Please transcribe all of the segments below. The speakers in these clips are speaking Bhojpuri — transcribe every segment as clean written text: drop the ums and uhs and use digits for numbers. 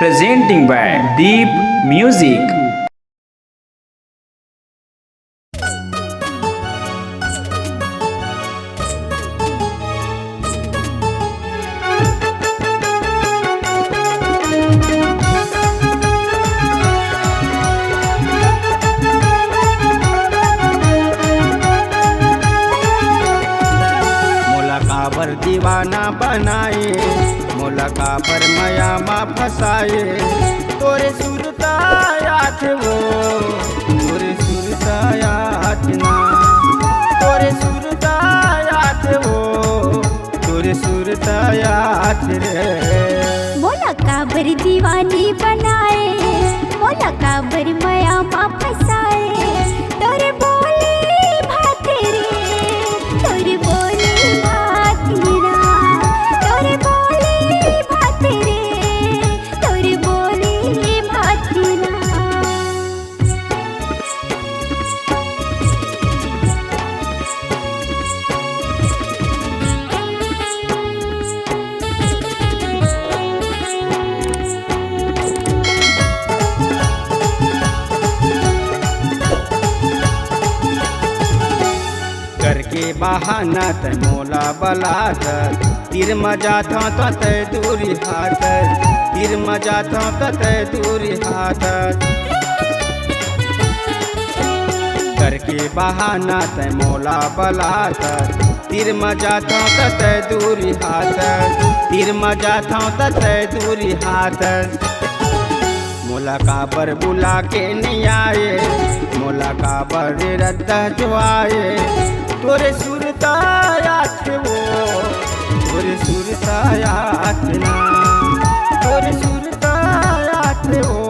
presenting by Deep Music. काबर दीवाना बनाए मोला काबर माया मा फसाए तोरे सुरतायात वो तोरे सुरतायात ना तोरे सुरतायात वो तोरे सुरतायात रे मोला काबर दीवानी बनाए मोला काबर माया मा फसाए तोरे बोले भाते रे तोरे बोले करके बहाना ते मोला बलात तीर मजा था ते दूरी हाथ तीर मजा था ते दूरी हाथ करके बहाना ते मोला बलात तीर मजा था ते दूरी हाथ तीर मजा था ते दूरी हाथ मोला काबर बुला के नहीं आए मोला काबर रद्दा जो आए तोरे सुरतायात वो तोरे सुरतायात ना तोरे सुरतायात वो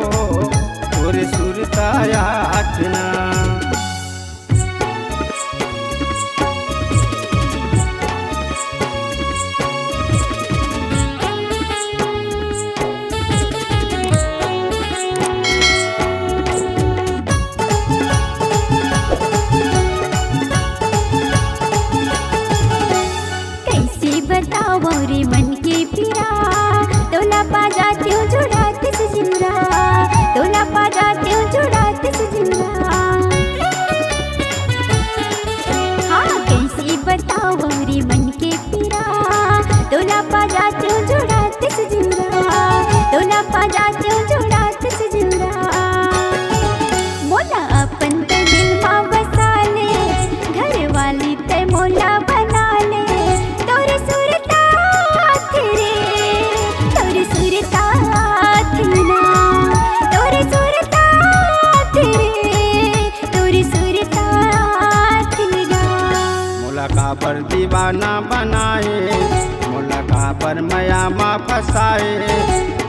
तोरे सुरतायात ना रे मन के पिया तोला पा जाती हूँ जुड़ाते से जिमरा तोला पा जाती हूँ जुड़ाते से जिमरा हाँ कैसे बताओ रे मन के पिया तोला पा जाती हूँ जुड़ाते से जिमरा तोला पा जाती हूँ जुड़ाते से जिमरा मोला अपन ते दिल मा बसा ले घर वाली ते मोला बना ले तोरे काबर दीवाना बनाए मोला काबर माया मा फसाए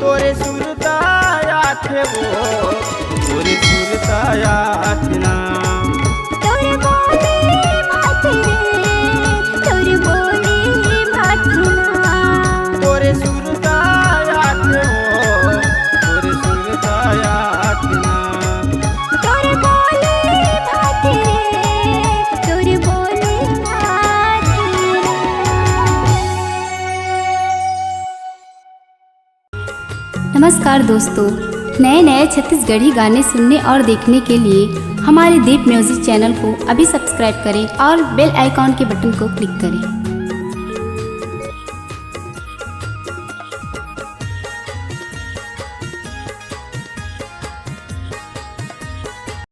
तोरे सुरतायात वो तोरे सुरतायात ना तोरे बोले भाते रे तोरे बोले भाते ना तोरे सुरतायात वो तोरे सुरतायात ना तोरे बोले भाते रे तोरे बोले नमस्कार दोस्तों, नए नए छत्तीसगढ़ी गाने सुनने और देखने के लिए हमारे दीप म्यूजिक चैनल को अभी सब्सक्राइब करें और बेल आइकॉन के बटन को क्लिक करें।